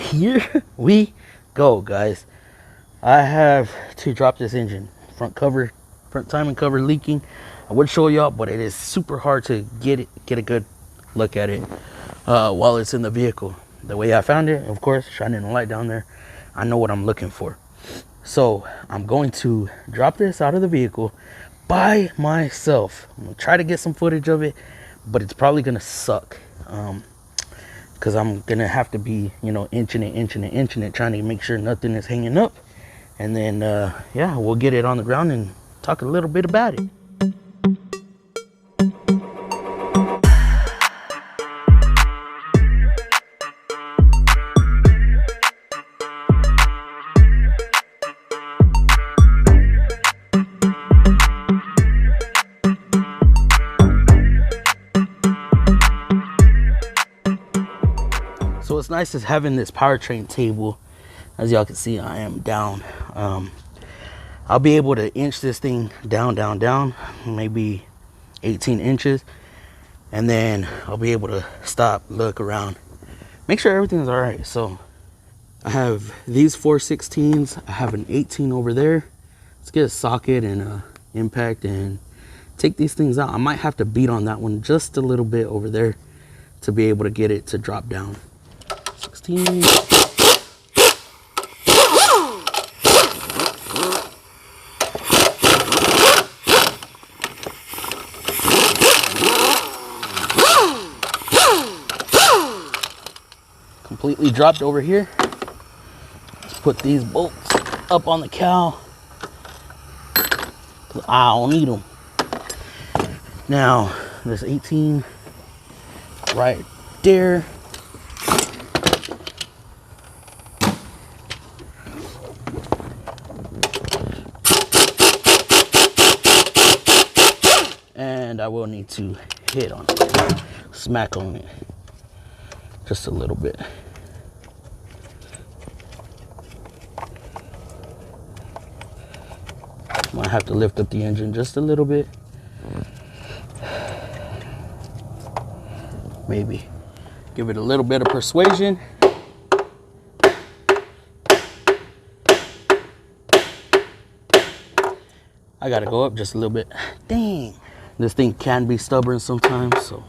here we go, guys. I have to drop this engine. Front timing cover leaking. I would show y'all, but it is super hard to get a good look at it while it's in the vehicle. The way I found it, of course, shining the light down there, I know what I'm looking for. So I'm going to drop this out of the vehicle by myself. I'm gonna try to get some footage of it, but it's probably gonna suck because I'm gonna have to be, you know, inching it, trying to make sure nothing is hanging up. And then yeah, we'll get it on the ground and talk a little bit about it. So what's nice is having this powertrain table. As y'all can see, I am down. I'll be able to inch this thing down, maybe 18 inches. And then I'll be able to stop, look around, make sure everything's all right. So I have these 4/16s. I have an 18 over there. Let's get a socket and a impact and take these things out. I might have to beat on that one just a little bit over there to be able to get it to drop down. 16. Completely dropped over here. Let's put these bolts up on the cow. I don't need them. Now, this 18 right there. And I will need to hit on it, smack on it just a little bit. Might have to lift up the engine just a little bit. Maybe give it a little bit of persuasion. I gotta go up just a little bit. Dang. This thing can be stubborn sometimes, so.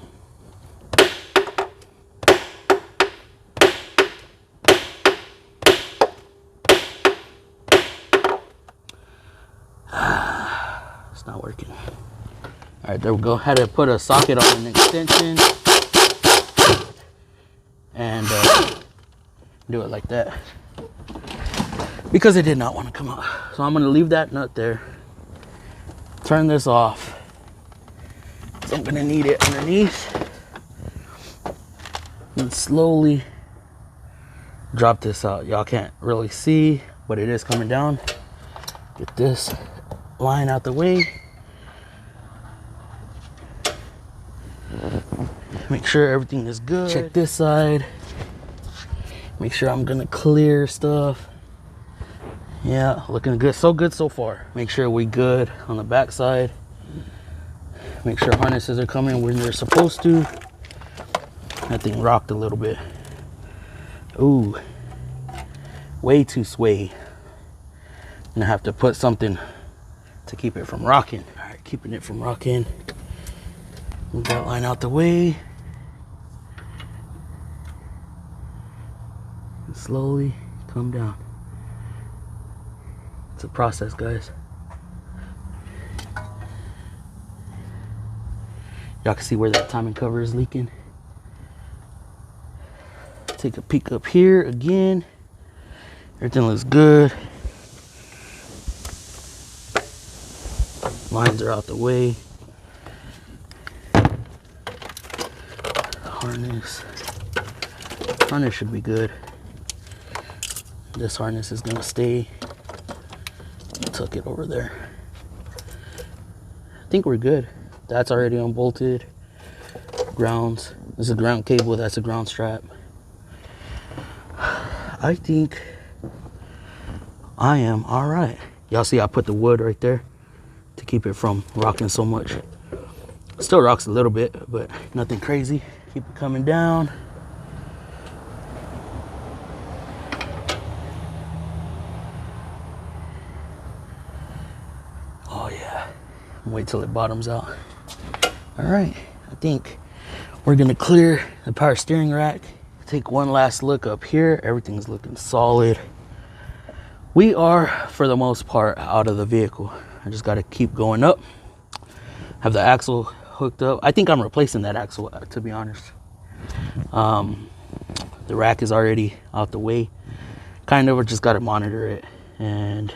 It's not working. All right, there we go. Had to put a socket on an extension and do it like that because it did not want to come out. So I'm gonna leave that nut there. Turn this off. So I'm gonna need it underneath and slowly drop this out. Y'all can't really see, but it is coming down. Get this line out the way. Make sure everything is good. Check this side. Make sure I'm gonna clear stuff. Yeah, looking good. So good so far. Make sure we good on the back side. Make sure harnesses are coming when they're supposed to. That thing rocked a little bit. Ooh, way too sway. I'm gonna have to put something to keep it from rocking. All right, keeping it from rocking. Move that line out the way. And slowly come down. It's a process, guys. Y'all can see where that timing cover is leaking. Take a peek up here again. Everything looks good. Lines are out the way. Harness should be good. This harness is gonna stay. Tuck it over there. I think we're good. That's already unbolted. Grounds. This is a ground cable. That's a ground strap. I think I am all right. Y'all see I put the wood right there to keep it from rocking so much. Still rocks a little bit, but nothing crazy. Keep it coming down. Wait till it bottoms out. All right, I think we're gonna clear the power steering rack. Take one last look up here. Everything's looking solid. We are, for the most part, out of the vehicle. I just gotta keep going up. Have the axle hooked up. I think I'm replacing that axle, to be honest. The rack is already out the way. Kind of, just gotta monitor it. And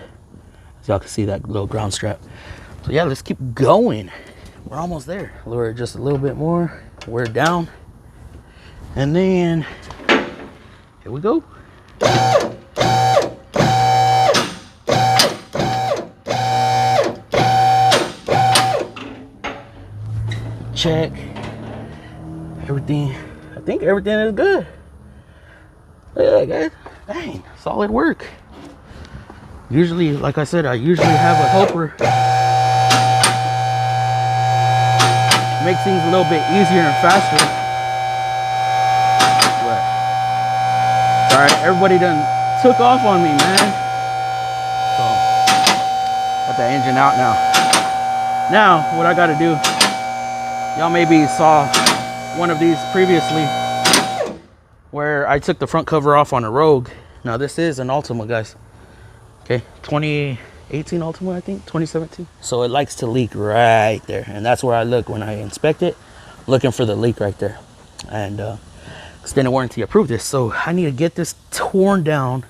as y'all can see, that little ground strap. So yeah, let's keep going. We're almost there. Lower it just a little bit more. We're down. And then, here we go. Check. Everything, I think everything is good. Look at that, guys. Dang, solid work. Usually, like I said, I usually have a helper. Makes things a little bit easier and faster. But, alright, everybody done took off on me, man. So, got the engine out now. Now, what I gotta do, y'all maybe saw one of these previously where I took the front cover off on a Rogue. Now this is an Ultima, guys. Okay, 2018 Ultima, I think, 2017. So it likes to leak right there. And that's where I look when I inspect it, looking for the leak right there. And extended warranty approved this. So I need to get this torn down.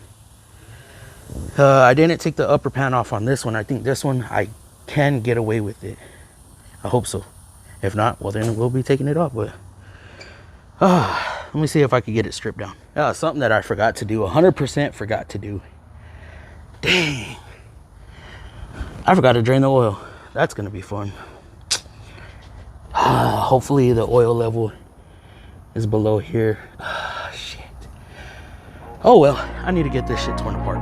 I didn't take the upper pan off on this one. I think this one, I can get away with it. I hope so. If not, well then we'll be taking it off. But let me see if I could get it stripped down. Something that I forgot to do, 100% forgot to do. Dang. I forgot to drain the oil. That's gonna be fun. Hopefully the oil level is below here. Shit. Oh well, I need to get this shit torn apart.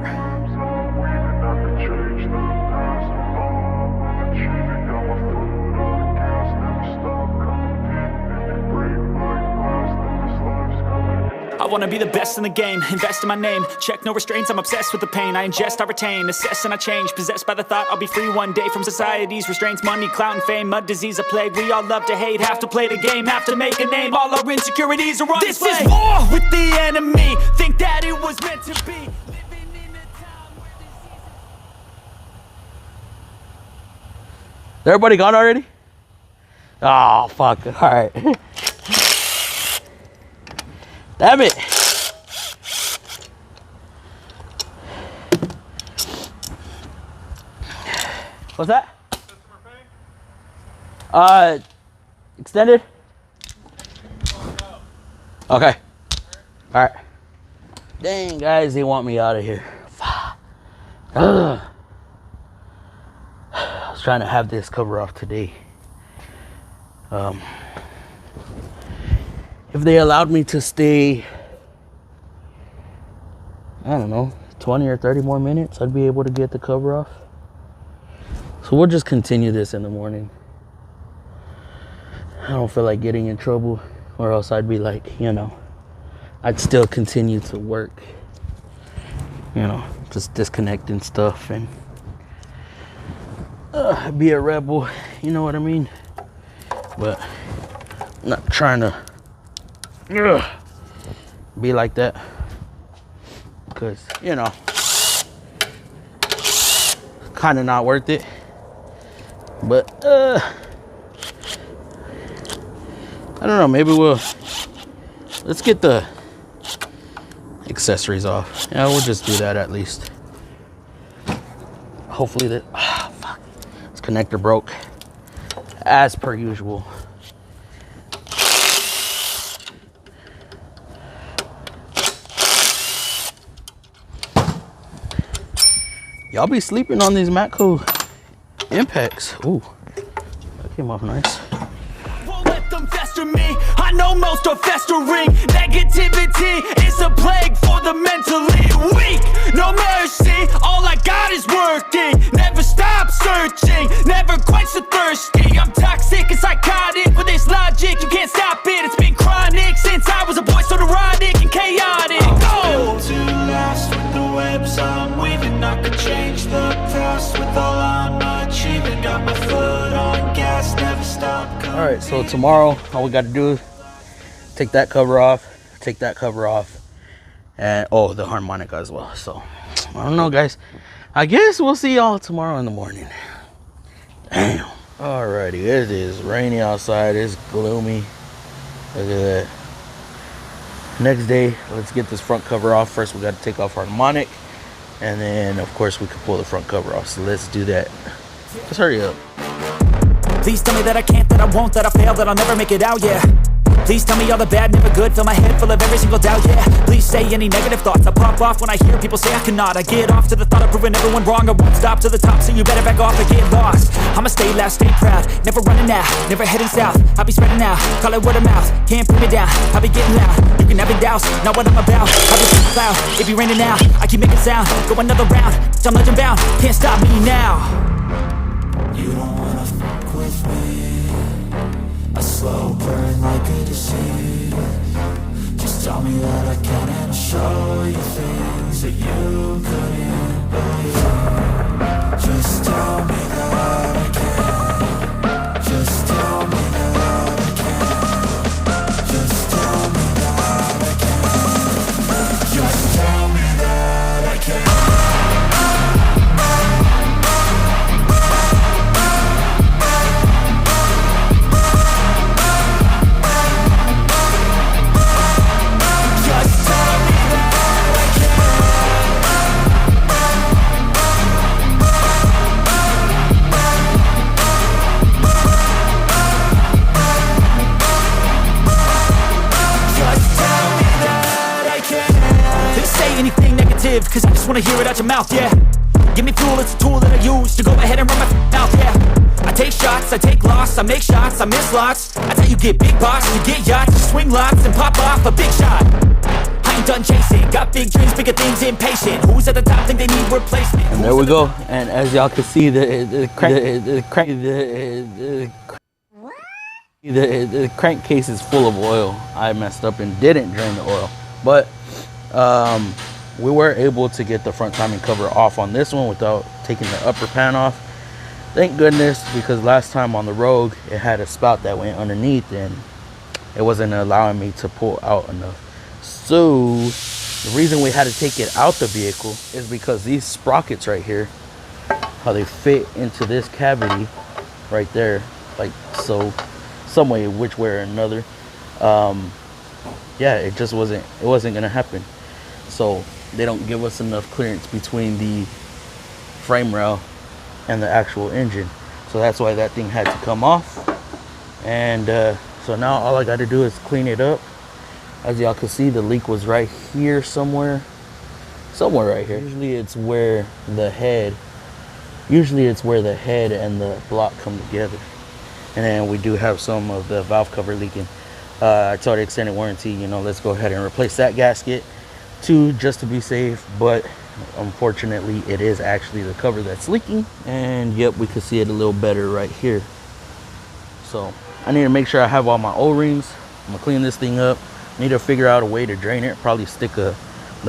I wanna be the best in the game, invest in my name. Check no restraints, I'm obsessed with the pain. I ingest, I retain, assess and I change. Possessed by the thought I'll be free one day from society's restraints. Money, clout and fame, mud, disease, a plague. We all love to hate, have to play the game, have to make a name. All our insecurities are on display. This is war with the enemy, think that it was meant to be. Everybody gone already? Oh, fuck. All right. Damn it. What's that? Extended? Okay. All right. Dang, guys, they want me out of here. I was trying to have this cover off today. If they allowed me to stay, I don't know, 20 or 30 more minutes, I'd be able to get the cover off. So we'll just continue this in the morning. I don't feel like getting in trouble, or else I'd be like, you know, I'd still continue to work, you know, just disconnecting stuff and be a rebel, you know what I mean? But I'm not trying to be like that, because, you know, kind of not worth it. But I don't know, maybe let's get the accessories off. Yeah, we'll just do that at least. Hopefully that, fuck, this connector broke as per usual. Y'all be sleeping on these Matco impacts. Ooh, that came off nice. Won't let them fester me. I know most are festering. Negativity is a plague for the mentally weak. No mercy, all I got is working. Never stop searching, never quench the thirsty. I'm toxic and psychotic with this logic. You can't stop it, it's been chronic since I was a boy, so neurotic and chaotic. I'm built to last with the webs I'm weaving. I could change the past with all I'm achieving. Got my foot on All right, so tomorrow all we got to do is take that cover off, and oh, the harmonica as well. So I don't know, guys. I guess we'll see y'all tomorrow in the morning. Damn. Alrighty, it is rainy outside. It's gloomy. Look at that. Next day, let's get this front cover off. First, we got to take off our harmonic, and then of course we can pull the front cover off. So let's do that. Let's hurry up. Please tell me that I can't, that I won't, that I fail, that I'll never make it out, yeah. Please tell me all the bad, never good, fill my head full of every single doubt, yeah. Please say any negative thoughts, I pop off when I hear people say I cannot. I get off to the thought of proving everyone wrong, I won't stop to the top, so you better back off and get lost. I'ma stay loud, stay proud, never running out, never heading south. I'll be spreading out, call it word of mouth, can't put me down, I'll be getting loud. You can have it douse, not what I'm about, I'll be super loud. If you're raining out, I keep making sound, go another round, I'm legend bound, can't stop me now. You don't wanna fuck with me. A slow burn like a disease. Just tell me that I can and I'll show you things that you couldn't believe. Just tell me that I can. Just tell me that I can. Just tell me that I can. Just tell me that I can. Cause I just wanna hear it out your mouth, yeah. Give me fuel, it's a tool that I use to go ahead and run my mouth, yeah. I take shots, I take loss, I make shots, I miss lots. That's how you get big boss, you get yachts, you swing lots and pop off a big shot. I ain't done chasing, got big dreams, bigger things, impatient. Who's at the top think they need replacement? And there we go. And as y'all can see, the crankcase is full of oil. I messed up and didn't drain the oil, but we were able to get the front timing cover off on this one without taking the upper pan off. Thank goodness, because last time on the Rogue it had a spout that went underneath and it wasn't allowing me to pull out enough. So the reason we had to take it out the vehicle is because these sprockets right here, how they fit into this cavity right there, like so, some way, which way or another, yeah, it wasn't gonna happen. So they don't give us enough clearance between the frame rail and the actual engine. So that's why that thing had to come off. And so now all I got to do is clean it up. As y'all can see, the leak was right here somewhere right here. Usually it's where the head and the block come together. And then we do have some of the valve cover leaking. I told the extended warranty, you know, let's go ahead and replace that gasket too, just to be safe. But unfortunately it is actually the cover that's leaking. And yep, we can see it a little better right here. So I need to make sure I have all my O-rings. I'm gonna clean this thing up. Need to figure out a way to drain it. Probably stick the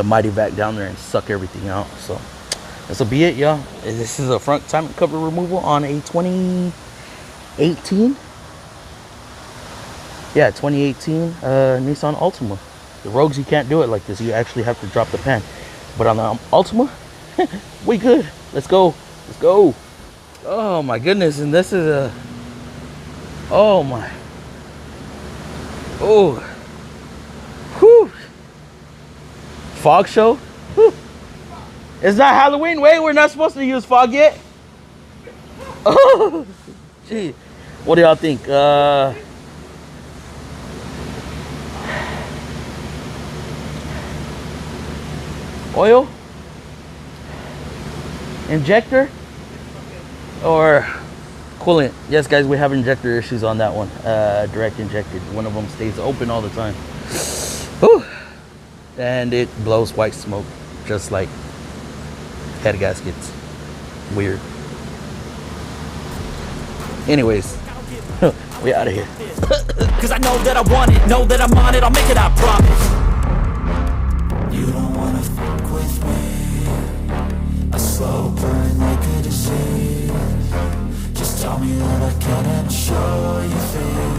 Mighty Vac down there and suck everything out. So this will be it, y'all. This is a front timing cover removal on a 2018 Nissan Altima. The Rogues, you can't do it like this. You actually have to drop the pan. But on the Altima, we good. Let's go. Let's go. Oh my goodness. And this is a, oh my, oh, whew. Fog show. Whew. It's not Halloween. Wait, we're not supposed to use fog yet. Oh, gee. What do y'all think? Oil? Injector? Or coolant? Yes, guys, we have injector issues on that one. Direct injected. One of them stays open all the time. Whew. And it blows white smoke, just like head gaskets. Weird. Anyways, we out of here. Cause I know that I want it, know that I'm on it, I'll make it, I promise. You don't wanna fuck with me. A slow burn like a disease. Just tell me that I can and I'll show you things.